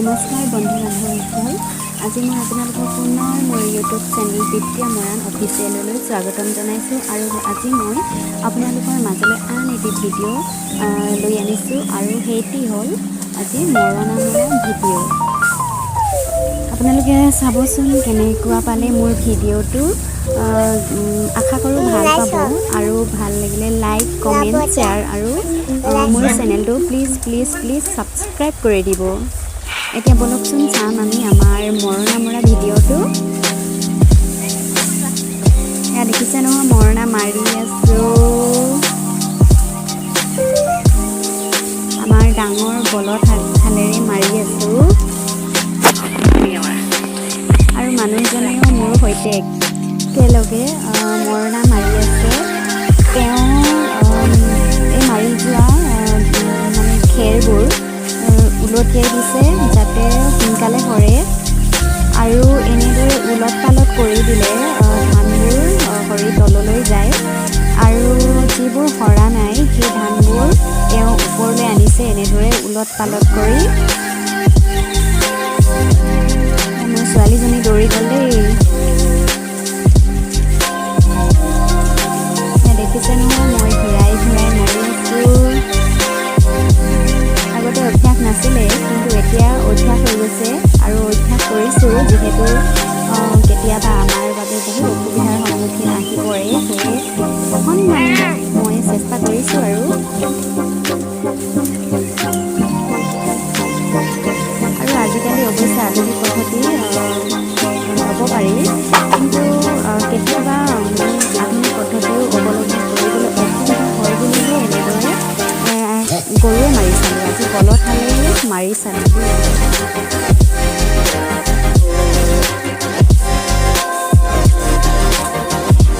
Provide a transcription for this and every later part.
নমস্কাৰ বন্ধু বান্ধৱীসকল, আজি মই আপোনালোকক পুনৰ মোৰ ইউটিউব চেনেল বিদ্যা মৰাণ অফিচিয়েললৈ স্বাগতম জনাইছোঁ। আৰু আজি মই আপোনালোকৰ মাজলৈ আন এটি ভিডিঅ' লৈ আনিছোঁ, আৰু সেইটি হ'ল আজি মৰণা মৰা ভিডিঅ'। আপোনালোকে চাবচোন কেনেকুৱা পালে মোৰ ভিডিঅ'টো। আশা কৰোঁ ভাল পাব, আৰু ভাল লাগিলে লাইক, কমেণ্ট, শ্বেয়াৰ আৰু মোৰ চেনেলটো প্লিজ ছাবস্ক্ৰাইব কৰি দিব। এতিয়া বলকচোন চাম আমি আমাৰ মৰণা মৰা ভিডিঅ'টো। এয়া দেখিছে নহয়, মৰণা মাৰি আছোঁ। আমাৰ ডাঙৰ বলদ হালেৰে মাৰি আছোঁ, আৰু মানুহজনেও মোৰ সৈতে একেলগে মৰণা মাৰি আছে। তেওঁ এই মাৰি যোৱা মানে খেৰবোৰ উলটিয়াই দিছে যাতে সোনকালে সৰে, আৰু এনেদৰে উলট পালট কৰি দিলে ধানবোৰ সৰি তললৈ যায়, আৰু যিবোৰ সৰা নাই সেই ধানবোৰ তেওঁ ওপৰলৈ আনিছে এনেদৰে উলট পালট কৰি। মোৰ ছোৱালীজনী দৌৰি গ'ল দেই। দেখিছে নহয়, মই ঘূৰাই মাৰি আছোঁ। আগতে অভ্যাস নাছিলে, কিন্তু এতিয়া অভ্যাস হৈ গৈছে, আৰু অভ্যাস কৰিছোঁ যিহেতু কেতিয়াবা আমাৰ বাবে বহুত অসুবিধাৰ সন্মুখীন আহি পৰে। সেয়ে অকণমান মই চেষ্টা কৰিছোঁ আৰু আজিকালি অৱশ্যে আধুনিক পদ্ধতি হ'ব পাৰি, কিন্তু কেতিয়াবা আধুনিক পদ্ধতিও অৱলম্বন কৰিবলৈ অসুবিধা হয় বুলিহে এনেদৰে গৰুৱে মাৰি চালোঁ। আজি বলদ হালেৰে মাৰি চালোঁ।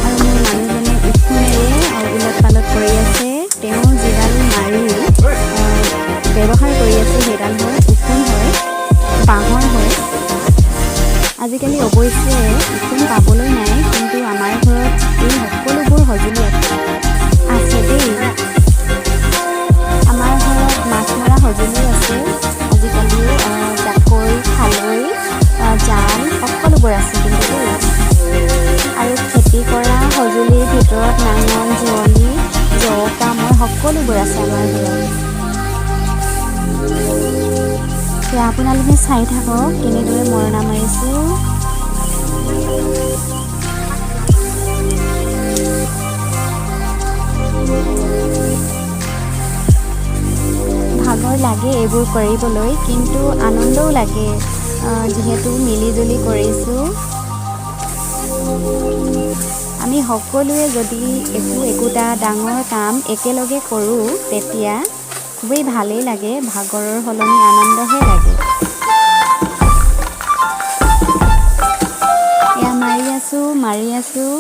আৰু মোৰ মানুহজনে উখোনেৰে উলট পালট কৰি আছে। তেওঁ যিডাল মাৰি ব্যৱহাৰ কৰি আছে সেইডাল হয় উখোন হয়, বাঁহৰ হয়। আজিকালি অৱশ্যে উখোন পাবলৈ নাই, কিন্তু আমাৰ ঘৰত এই সকলোবোৰ সঁজুলি আছে দেই। আমাৰ ঘৰত মাছ মৰা সঁজুলি আছে আজিকালি, জাকৈ, খালৈ, জাল সকলোবোৰ আছে কিন্তু দেই। আৰু খেতি কৰা সঁজুলিৰ ভিতৰত নাঙল, যুঁৱলি, জৰকা, মই সকলোবোৰ আছে আমাৰ ঘৰত। এতিয়া আপোনালোকে চাই থাকক কেনেদৰে মৰণা মাৰিছোঁ। ভাগৰ লাগে এইবোৰ কৰিবলৈ, কিন্তু আনন্দও লাগে যিহেতু মিলিজুলি কৰিছোঁ। আমি সকলোৱে যদি একোটা ডাঙৰ কাম একেলগে কৰোঁ তেতিয়া খুবেই ভালেই লাগে, ভাগৰৰ সলনি আনন্দহে লাগে। এয়া মাৰি আছোঁ।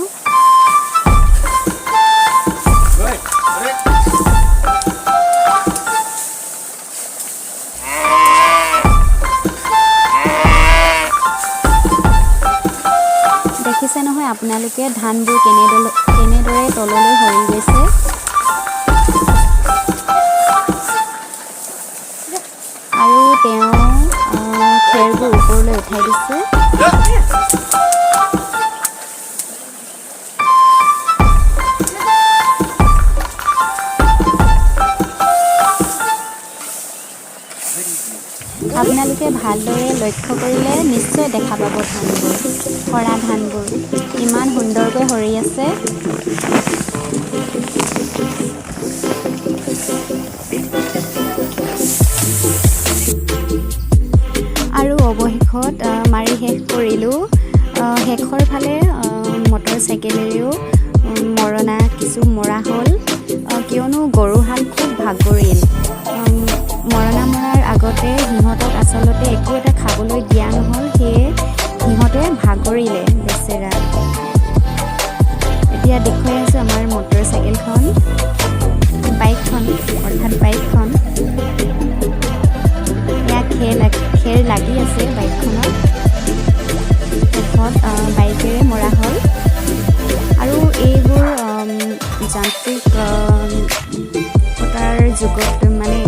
দেখিছে নহয় আপোনালোকে ধানবোৰ কেনেদৰে তললৈ সৰি গৈছে। আৰু তেওঁ খেৰবোৰ ওপৰলৈ উঠাই দিছে। আপোনালোকে ভালদৰে লক্ষ্য কৰিলে নিশ্চয় দেখা পাব ধানবোৰ, সৰা ধানবোৰ ইমান সুন্দৰকৈ সৰি আছে। আৰু অৱশেষত মাৰি শেষ কৰিলোঁ। শেষৰ ফালে মটৰ চাইকেলেৰেও মৰণা কিছু মৰা হ'ল, কিয়নো গৰুহাল খুব ভাগৰিল। মৰণা মৰাৰ আগতে সিহঁতক আচলতে একো এটা খাবলৈ দিয়া নহ'ল, সেয়ে সিহঁতে ভাগৰিলে বেচেৰা। এতিয়া দেখুৱাই আছোঁ আমাৰ মটৰ চাইকেলখন, বাইকখন। এয়া খেৰ লাগি আছে বাইকখনত। শেষত বাইকেৰে মৰা হ'ল, আৰু এইবোৰ যান্ত্ৰিক কটাৰ যুগত মানে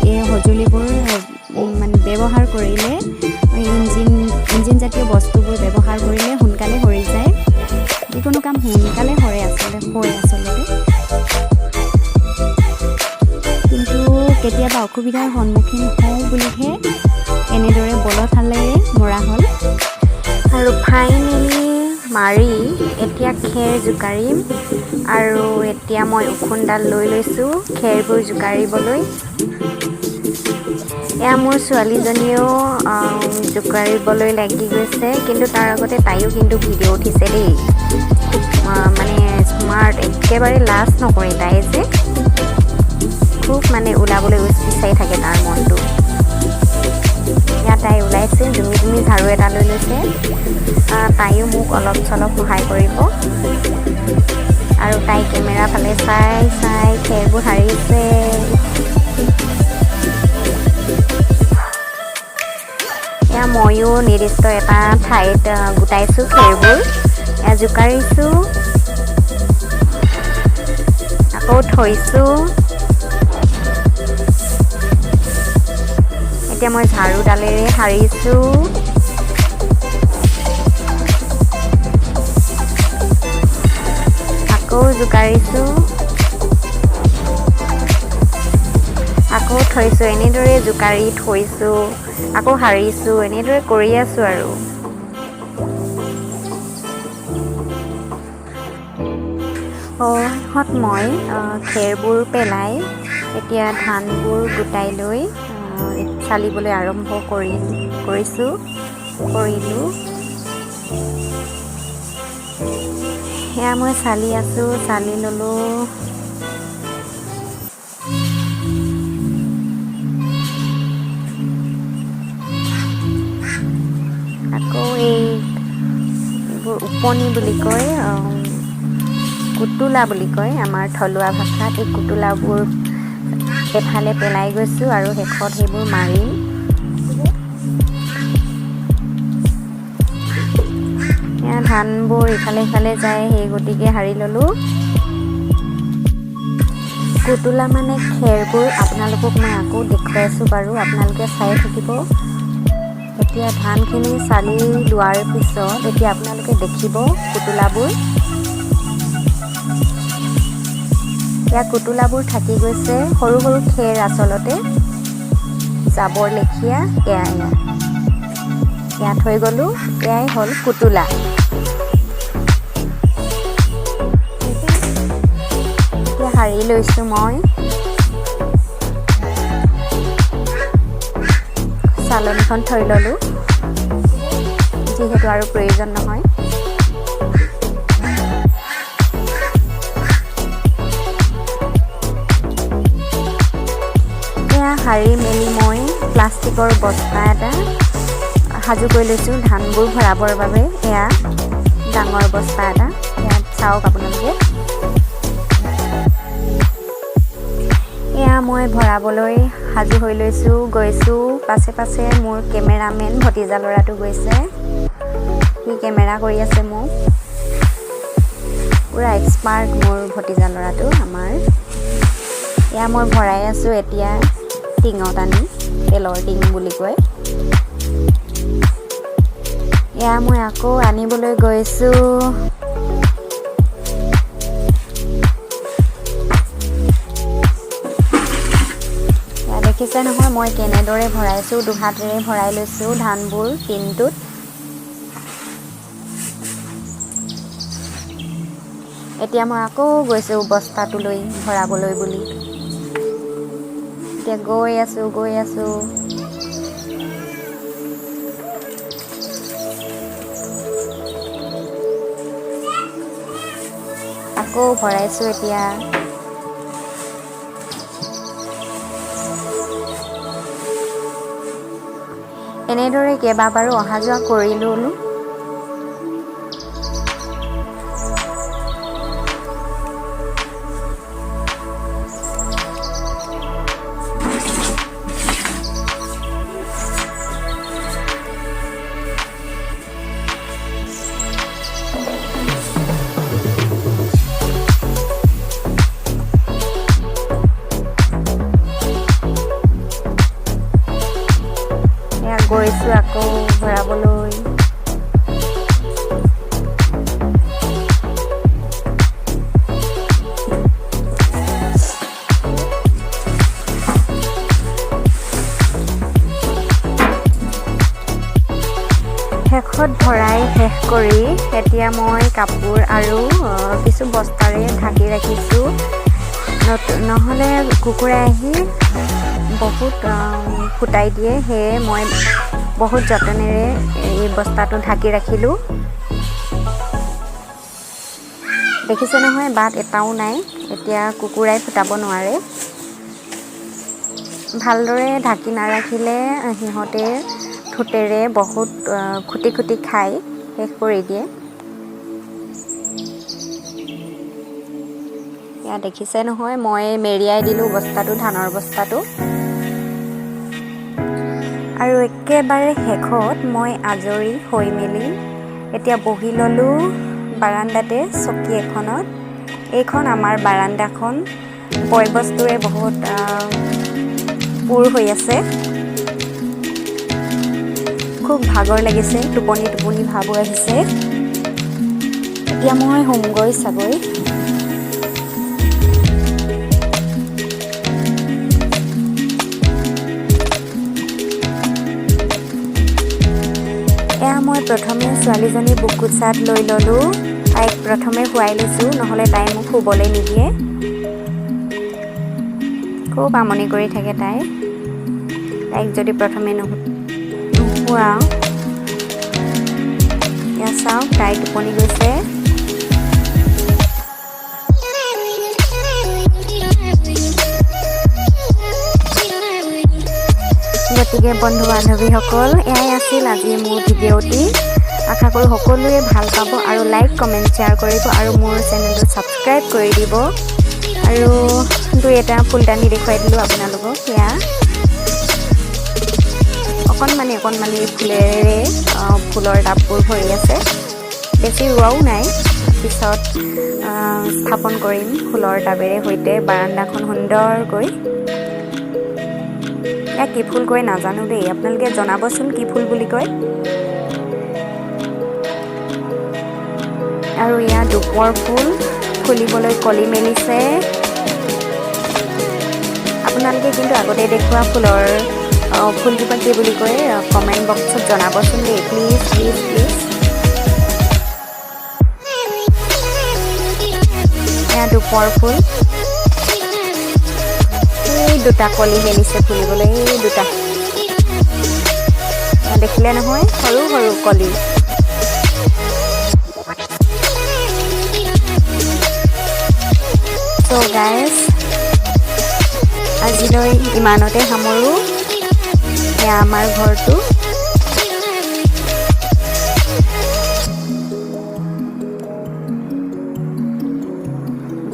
এই সঁজুলিবোৰ মানে অসুবিধাৰ সন্মুখীন হওঁ বুলিহে এনেদৰে বলধহালেৰে মৰা হ'ল। আৰু ফাইনেলি মাৰি এতিয়া খেৰ জোকাৰিম। আৰু এতিয়া মই ওখোনডাল লৈ লৈছোঁ খেৰবোৰ জোকাৰিবলৈ। এয়া মোৰ ছোৱালীজনীয়েও জোকাৰিবলৈ লাগি গৈছে, কিন্তু তাৰ আগতে তাইও কিন্তু ভিডিঅ' উঠিছে দেই। মানে স্মাৰ্ট, একেবাৰে লাজ নকৰে তাই যে, খুব মানে ওলাবলৈ বিচাৰি থাকে তাৰ মনটো। ইয়াত তাই ওলাইছে, জুমি ঝাৰু এটা লৈ লৈছে। তাইও মোক অলপ চলপ সহায় কৰিব। আৰু তাই কেমেৰা ফালে চাই চাই খেৰবোৰ সাৰিছে। এয়া ময়ো নিৰ্দিষ্ট এটা ঠাইত গোটাইছোঁ খেৰবোৰ। এয়া জোকাৰিছোঁ, আকৌ থৈছোঁ। এতিয়া মই ঝাৰুডালেৰে সাৰিছোঁ। আকৌ জোকাৰিছোঁ, আকৌ থৈছোঁ। এনেদৰে জোকাৰি থৈছোঁ, আকৌ সাৰিছোঁ, এনেদৰে কৰি আছোঁ আৰু। শেষত মই খেৰবোৰ পেলাই এতিয়া ধানবোৰ গোটাই লৈ চালিবলৈ আৰম্ভ কৰিলোঁ। সেয়া মই চালি আছোঁ, চালি ল'লোঁ। আকৌ এইবোৰ উপনি বুলি কয়, কুতুলা বুলি কয় আমাৰ থলুৱা ভাষাত। এই কুতুলাবোৰ এফালে পেলাই গৈছোঁ আৰু শেষত সেইবোৰ মাৰিম। এয়া ধানবোৰ ইফালে সিফালে যায়, সেই গতিকে সাৰি ল'লোঁ। কুতুলা মানে খেৰবোৰ। আপোনালোকক মই আকৌ দেখুৱাই আছোঁ বাৰু, আপোনালোকে চাই থাকিব। এতিয়া ধানখিনি চালি লোৱাৰ পিছত এতিয়া আপোনালোকে দেখিব কুতুলাবোৰ। এয়া কুতুলাবোৰ থাকি গৈছে, সৰু সৰু খেৰ আচলতে, জাবৰ লেখীয়া। এয়া থৈ গ'লোঁ, এয়াই হ'ল কুতুলা। এতিয়া সাৰি লৈছোঁ মই। চালনীখন থৈ ল'লোঁ, যিহেতু আৰু প্ৰয়োজন নহয়। এয়া সাৰি মেলি মই প্লাষ্টিকৰ বস্তা এটা সাজু কৰি লৈছোঁ ধানবোৰ ভৰাবৰ বাবে। এয়া ডাঙৰ বস্তা এটা, ইয়াত চাওক আপোনালোকে। এয়া মই ভৰাবলৈ সাজু হৈ লৈছোঁ, গৈছোঁ। পাছে পাছে মোৰ কেমেৰামেন ভতিজা ল'ৰাটো গৈছে, সি কেমেৰা কৰি আছে মোক। পূৰা এক্সপাৰ্ট মোৰ ভতিজা ল'ৰাটো আমাৰ। এয়া মই ভৰাই আছোঁ এতিয়া টিঙত আনি, তেলৰ টিং বুলি কয়। এয়া মই আকৌ আনিবলৈ গৈছোঁ। দেখিছে নহয় মই কেনেদৰে ভৰাইছোঁ, দুহাতেৰে ভৰাই লৈছোঁ ধানবোৰ টিনটোত। এতিয়া মই আকৌ গৈছোঁ বস্তাটো লৈ ভৰাবলৈ বুলি। এতিয়া গৈ আছোঁ। আকৌ ভৰাইছোঁ এতিয়া। এনেদৰে কেইবাবাৰো অহা যোৱা কৰি ল'লোঁ। গৈছোঁ আকৌ ভৰাবলৈ। অৱশেষত ভৰাই শেষ কৰি এতিয়া মই কাপোৰ আৰু কিছু বস্তাৰে ঢাকি ৰাখিছোঁ। নহ'লে কুকুৰাই আহি বহুত ফুটাই দিয়ে, সেয়ে মই বহুত যতনেৰে এই বস্তাটো ঢাকি ৰাখিলোঁ। দেখিছে নহয়, বাট এটাও নাই, এতিয়া কুকুৰাই ফুটাব নোৱাৰে। ভালদৰে ঢাকি নাৰাখিলে সিহঁতে ঠোঁটেৰে বহুত খুটি খুটি খাই শেষ কৰি দিয়ে। এয়া দেখিছে নহয়, মই মেৰিয়াই দিলোঁ বস্তাটো, ধানৰ বস্তাটো। আৰু একেবাৰে শেষত মই আজৰি হৈ মেলি এতিয়া বহি ল'লোঁ বাৰাণ্ডাতে চকী এখনত। এইখন আমাৰ বাৰাণ্ডাখন বয়-বস্তুৰে বহুত পূৰ হৈ আছে। খুব ভাগৰ লাগিছে, টোপনি টোপনি ভাবো আহিছে। এতিয়া মই শুমগৈ চাগৈ। এয়া মই প্ৰথমে ছোৱালীজনী বুকুচাত লৈ ল'লোঁ। তাইক প্ৰথমে শুৱাই লৈছোঁ, নহ'লে তাই মোক শুবলৈ নিদিয়ে। খুব আমনি কৰি থাকে তাইক যদি প্ৰথমে নুশুৱাওঁ। এয়া চাওক, তাই টোপনি গৈছে। গতিকে বন্ধু বান্ধৱীসকল, এয়াই আছিল আজি মোৰ ভিডিঅ'টি। আশা কৰোঁ সকলোৱে ভাল পাব আৰু লাইক, কমেণ্ট, শ্বেয়াৰ কৰিব আৰু মোৰ চেনেলটো ছাবস্ক্ৰাইব কৰি দিব। আৰু দুই এটা ফুলদানি দেখুৱাই দিলোঁ আপোনালোকক। সেয়া অকণমানি ফুলেৰে ফুলৰ টাববোৰ ভৰি আছে। বেছি ৰোৱাও নাই, পিছত স্থাপন কৰিম ফুলৰ টাবেৰে সৈতে বাৰাণ্ডাখন সুন্দৰকৈ। এয়া কি ফুল কয় নাজানো দেই, আপোনালোকে জনাবচোন কি ফুল বুলি কয়। আৰু এয়া দুপৰ ফুল ফুলিবলৈ কলি মেলিছে। আপোনালোকে কিন্তু আগতে দেখুওৱা ফুলজোপা কি বুলি কয় কমেণ্ট বক্সত জনাবচোন দেই, প্লিজ প্লিজ প্লিজ। এয়া দুপৰ ফুল, এই দুটা কলি মেলিছে ফুলিবলৈ, এই দুটা দেখিলে নহয়, সৰু সৰু কলি। চ' গাইজ, আজিলৈ ইমানতে সামৰোঁ। এয়া আমাৰ ঘৰটো।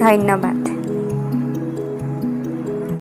ধন্যবাদ।